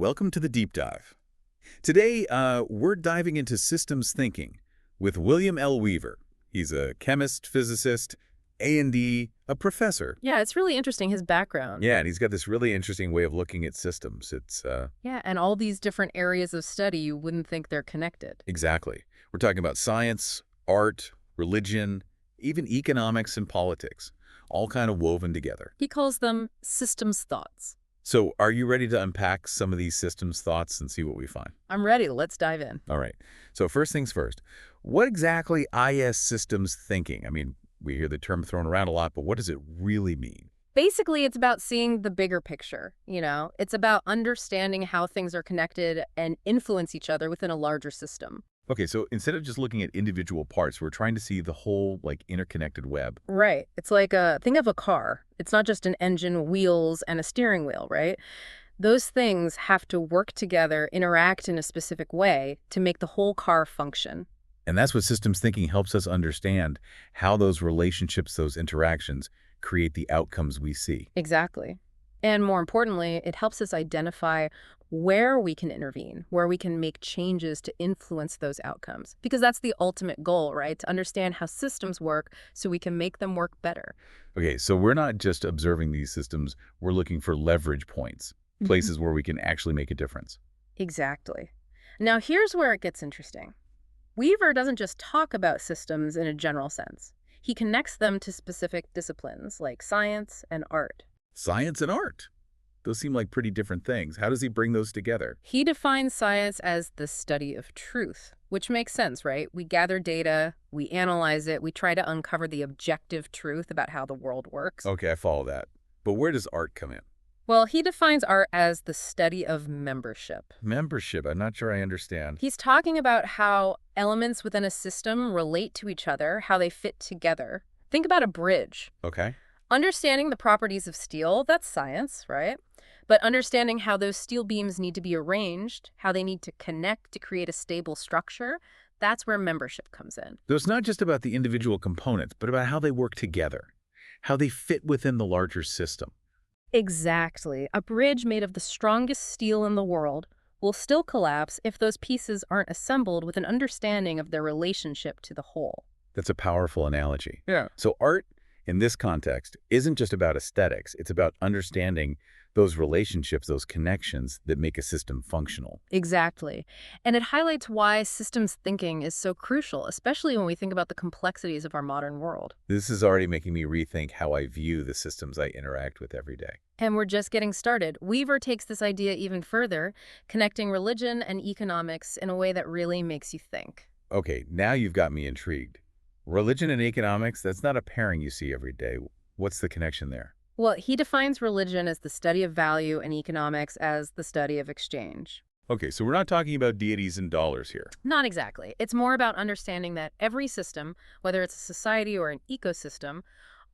welcome to the Deep Dive. Today, we're diving into systems thinking with William L. Weaver. He's a chemist, physicist, A&D, a professor. Yeah, it's really interesting, his background. Yeah, and he's got this really interesting way of looking at systems. Yeah, and all these different areas of study, you wouldn't think they're connected. Exactly. We're talking about science, art, religion, even economics and politics, all kind of woven together. He calls them systems thoughts. So are you ready to unpack some of these systems thoughts and see what we find? I'm ready. Let's dive in. All right. So first things first, what exactly is systems thinking? I mean, we hear the term thrown around a lot, but what does it really mean? Basically, it's about seeing the bigger picture, It's about understanding how things are connected and influence each other within a larger system. Okay, so instead of just looking at individual parts, we're trying to see the whole, interconnected web. Right. It's like think of a car. It's not just an engine, wheels, and a steering wheel, right? Those things have to work together, interact in a specific way to make the whole car function. And that's what systems thinking helps us understand, how those relationships, those interactions, create the outcomes we see. Exactly. And more importantly, it helps us identify where we can intervene, where we can make changes to influence those outcomes. Because that's the ultimate goal, right? To understand how systems work so we can make them work better. Okay, so we're not just observing these systems, we're looking for leverage points, places where we can actually make a difference. Exactly. Now, here's where it gets interesting. Weaver doesn't just talk about systems in a general sense. He connects them to specific disciplines like science and art. Science and art. Those seem like pretty different things. How does he bring those together? He defines science as the study of truth, which makes sense, right? We gather data, we analyze it, we try to uncover the objective truth about how the world works. Okay, I follow that. But where does art come in? Well, he defines art as the study of membership. Membership, I'm not sure I understand. He's talking about how elements within a system relate to each other, how they fit together. Think about a bridge. Okay. Understanding the properties of steel, that's science, right? But understanding how those steel beams need to be arranged, how they need to connect to create a stable structure, that's where membership comes in. So it's not just about the individual components, but about how they work together, how they fit within the larger system. Exactly. A bridge made of the strongest steel in the world will still collapse if those pieces aren't assembled with an understanding of their relationship to the whole. That's a powerful analogy. Yeah. So art, in this context, isn't just about aesthetics. It's about understanding those relationships, those connections that make a system functional. Exactly. And it highlights why systems thinking is so crucial, especially when we think about the complexities of our modern world. This is already making me rethink how I view the systems I interact with every day. And we're just getting started. Weaver takes this idea even further, connecting religion and economics in a way that really makes you think. Okay, now you've got me intrigued. Religion and economics, that's not a pairing you see every day. What's the connection there? Well, he defines religion as the study of value and economics as the study of exchange. Okay, so we're not talking about deities and dollars here. Not exactly. It's more about understanding that every system, whether it's a society or an ecosystem,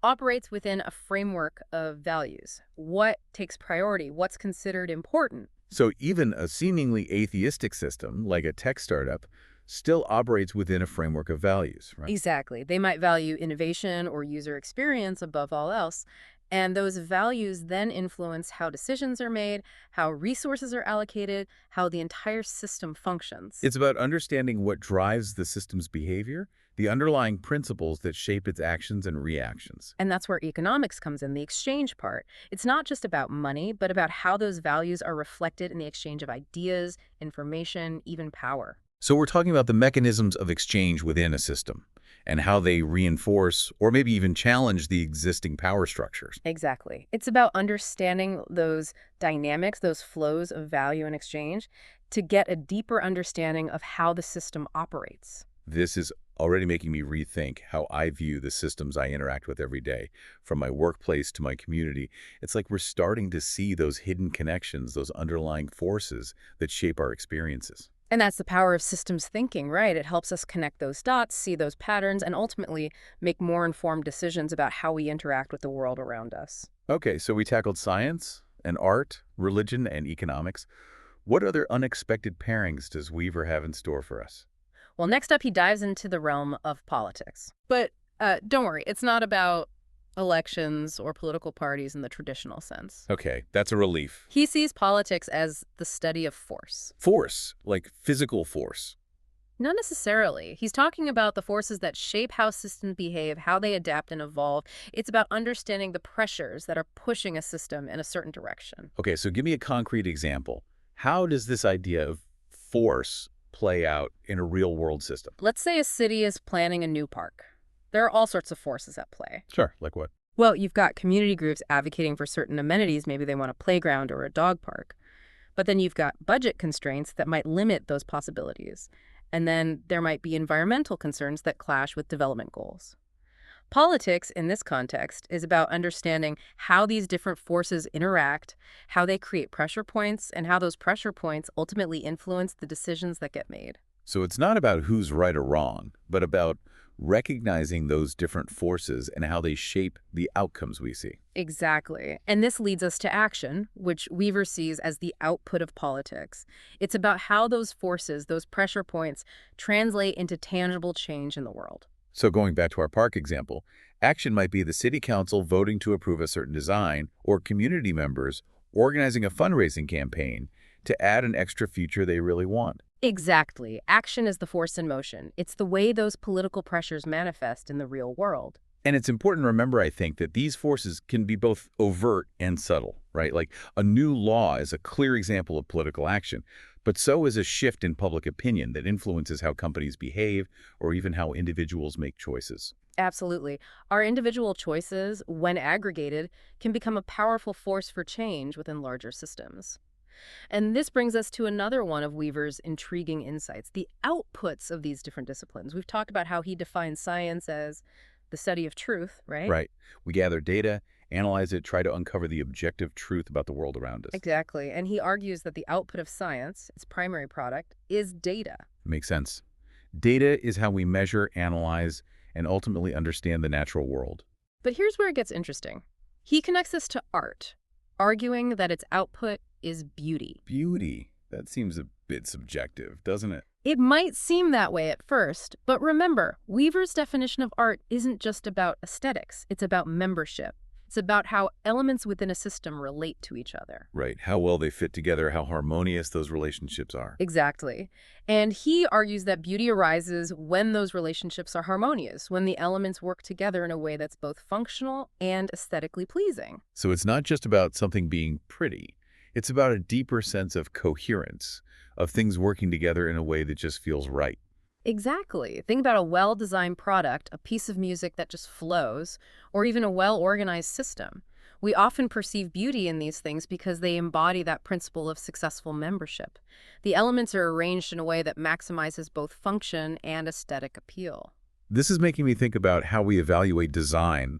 operates within a framework of values. What takes priority? What's considered important? So even a seemingly atheistic system, like a tech startup, still operates within a framework of values, right? Exactly. They might value innovation or user experience above all else. And those values then influence how decisions are made, how resources are allocated, how the entire system functions. It's about understanding what drives the system's behavior, the underlying principles that shape its actions and reactions. And that's where economics comes in, the exchange part. It's not just about money, but about how those values are reflected in the exchange of ideas, information, even power. So we're talking about the mechanisms of exchange within a system and how they reinforce or maybe even challenge the existing power structures. Exactly. It's about understanding those dynamics, those flows of value and exchange, to get a deeper understanding of how the system operates. This is already making me rethink how I view the systems I interact with every day, from my workplace to my community. It's like we're starting to see those hidden connections, those underlying forces that shape our experiences. And that's the power of systems thinking, right? It helps us connect those dots, see those patterns, and ultimately make more informed decisions about how we interact with the world around us. Okay, so we tackled science and art, religion and economics. What other unexpected pairings does Weaver have in store for us? Well, next up, he dives into the realm of politics. But don't worry, it's not about elections or political parties in the traditional sense. Okay, that's a relief. He sees politics as the study of force. Force, like physical force. Not necessarily. He's talking about the forces that shape how systems behave, how they adapt and evolve. It's about understanding the pressures that are pushing a system in a certain direction. Okay, so give me a concrete example. How does this idea of force play out in a real-world system? Let's say a city is planning a new park. There are all sorts of forces at play. Sure, like what? Well, you've got community groups advocating for certain amenities. Maybe they want a playground or a dog park. But then you've got budget constraints that might limit those possibilities. And then there might be environmental concerns that clash with development goals. Politics, in this context, is about understanding how these different forces interact, how they create pressure points, and how those pressure points ultimately influence the decisions that get made. So it's not about who's right or wrong, but about recognizing those different forces and how they shape the outcomes we see. Exactly. And this leads us to action, which Weaver sees as the output of politics. It's about how those forces, those pressure points, translate into tangible change in the world. So going back to our park example, action might be the city council voting to approve a certain design or community members organizing a fundraising campaign to add an extra feature they really want. Exactly. Action is the force in motion. It's the way those political pressures manifest in the real world. And it's important to remember, I think, that these forces can be both overt and subtle, right? Like a new law is a clear example of political action, but so is a shift in public opinion that influences how companies behave or even how individuals make choices. Absolutely. Our individual choices, when aggregated, can become a powerful force for change within larger systems. And this brings us to another one of Weaver's intriguing insights, the outputs of these different disciplines. We've talked about how he defines science as the study of truth, right? Right. We gather data, analyze it, try to uncover the objective truth about the world around us. Exactly. And he argues that the output of science, its primary product, is data. Makes sense. Data is how we measure, analyze, and ultimately understand the natural world. But here's where it gets interesting. He connects this to art, arguing that its output is beauty. Beauty. That seems a bit subjective, doesn't it? It might seem that way at first, but remember, Weaver's definition of art isn't just about aesthetics. It's about membership. It's about how elements within a system relate to each other. Right. How well they fit together, how harmonious those relationships are. Exactly. And he argues that beauty arises when those relationships are harmonious, when the elements work together in a way that's both functional and aesthetically pleasing. So it's not just about something being pretty. It's about a deeper sense of coherence, of things working together in a way that just feels right. Exactly. Think about a well-designed product, a piece of music that just flows, or even a well-organized system. We often perceive beauty in these things because they embody that principle of successful membership. The elements are arranged in a way that maximizes both function and aesthetic appeal. This is making me think about how we evaluate design,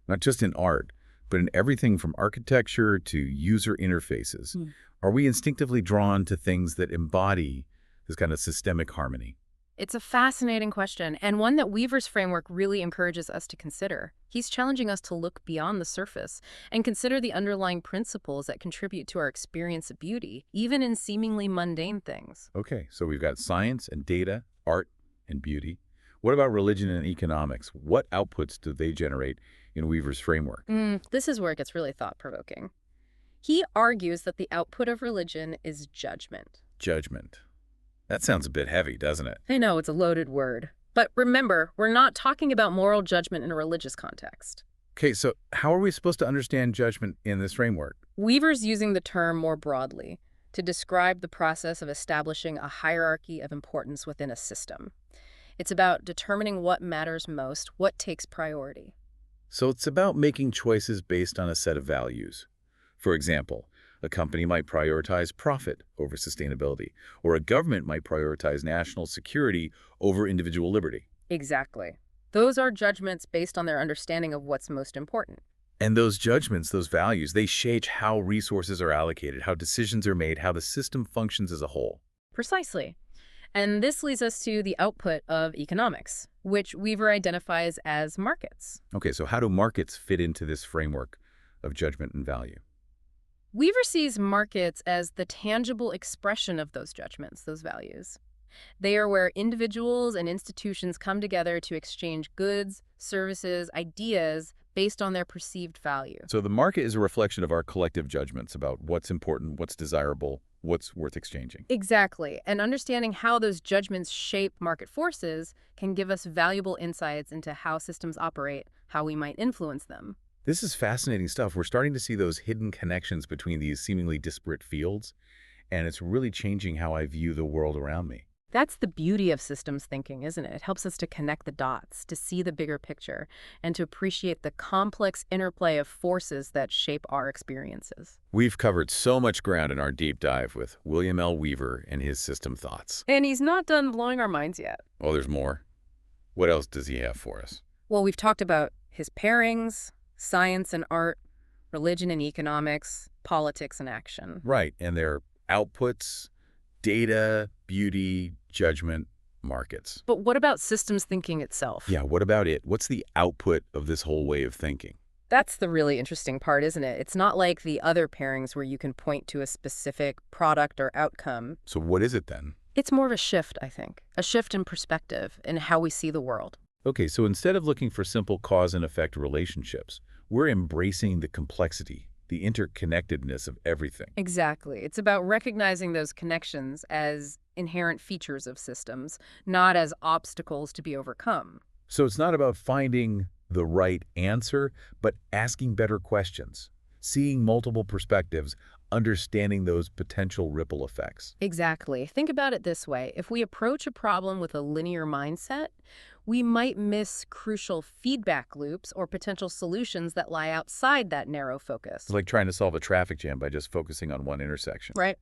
not just in art, but in everything from architecture to user interfaces. Are we instinctively drawn to things that embody this kind of systemic harmony? It's a fascinating question, and one that Weaver's framework really encourages us to consider. He's challenging us to look beyond the surface and consider the underlying principles that contribute to our experience of beauty, even in seemingly mundane things. Okay, so we've got science and data, art and beauty. What about religion and economics? What outputs do they generate in Weaver's framework? This is where it gets really thought-provoking. He argues that the output of religion is judgment. Judgment. That sounds a bit heavy, doesn't it? I know, it's a loaded word. But remember, we're not talking about moral judgment in a religious context. Okay, so how are we supposed to understand judgment in this framework? Weaver's using the term more broadly to describe the process of establishing a hierarchy of importance within a system. It's about determining what matters most, what takes priority. So it's about making choices based on a set of values. For example, a company might prioritize profit over sustainability, or a government might prioritize national security over individual liberty. Exactly. Those are judgments based on their understanding of what's most important. And those judgments, those values, they shape how resources are allocated, how decisions are made, how the system functions as a whole. Precisely. And this leads us to the output of economics, which Weaver identifies as markets. Okay, so how do markets fit into this framework of judgment and value? Weaver sees markets as the tangible expression of those judgments, those values. They are where individuals and institutions come together to exchange goods, services, ideas based on their perceived value. So the market is a reflection of our collective judgments about what's important, what's desirable, what's worth exchanging. Exactly. And understanding how those judgments shape market forces can give us valuable insights into how systems operate, how we might influence them. This is fascinating stuff. We're starting to see those hidden connections between these seemingly disparate fields, and it's really changing how I view the world around me. That's the beauty of systems thinking, isn't it? It helps us to connect the dots, to see the bigger picture, and to appreciate the complex interplay of forces that shape our experiences. We've covered so much ground in our deep dive with William L. Weaver and his system thoughts. And he's not done blowing our minds yet. Oh, there's more. What else does he have for us? Well, we've talked about his pairings, science and art, religion and economics, politics and action. Right, and their outputs, data, beauty, judgment, markets. But what about systems thinking itself? Yeah, what about it? What's the output of this whole way of thinking? That's the really interesting part, isn't it? It's not like the other pairings where you can point to a specific product or outcome. So what is it then? It's more of a shift, I think. A shift in perspective in how we see the world. Okay, so instead of looking for simple cause and effect relationships, we're embracing the complexity, the interconnectedness of everything. Exactly. It's about recognizing those connections as inherent features of systems, not as obstacles to be overcome. So it's not about finding the right answer, but asking better questions, seeing multiple perspectives, understanding those potential ripple effects. Exactly. Think about it this way. If we approach a problem with a linear mindset, we might miss crucial feedback loops or potential solutions that lie outside that narrow focus. It's like trying to solve a traffic jam by just focusing on one intersection. Right?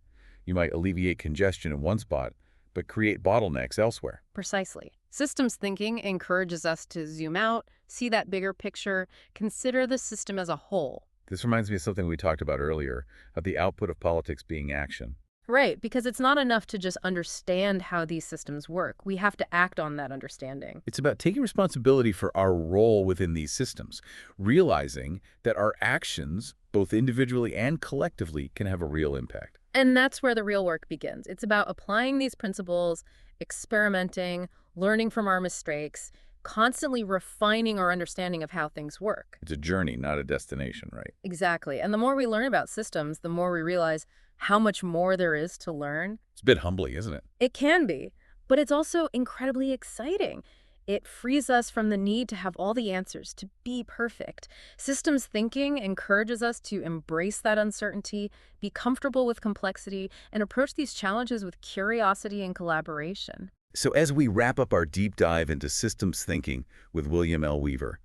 You might alleviate congestion in one spot, but create bottlenecks elsewhere. Precisely. Systems thinking encourages us to zoom out, see that bigger picture, consider the system as a whole. This reminds me of something we talked about earlier, of the output of politics being action. Right, because it's not enough to just understand how these systems work. We have to act on that understanding. It's about taking responsibility for our role within these systems, realizing that our actions, both individually and collectively, can have a real impact. And that's where the real work begins. It's about applying these principles, experimenting, learning from our mistakes, constantly refining our understanding of how things work. It's a journey, not a destination, right? Exactly. And the more we learn about systems, the more we realize how much more there is to learn. It's a bit humbling, isn't it? It can be, but it's also incredibly exciting. It frees us from the need to have all the answers, to be perfect. Systems thinking encourages us to embrace that uncertainty, be comfortable with complexity, and approach these challenges with curiosity and collaboration. So as we wrap up our deep dive into systems thinking with William L. Weaver,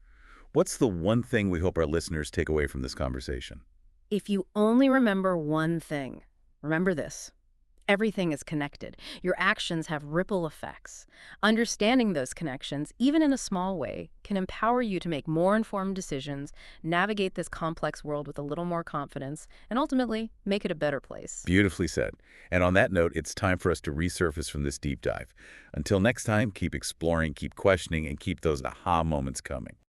what's the one thing we hope our listeners take away from this conversation? If you only remember one thing, remember this. Everything is connected. Your actions have ripple effects. Understanding those connections, even in a small way, can empower you to make more informed decisions, navigate this complex world with a little more confidence, and ultimately make it a better place. Beautifully said. And on that note, it's time for us to resurface from this deep dive. Until next time, keep exploring, keep questioning, and keep those aha moments coming.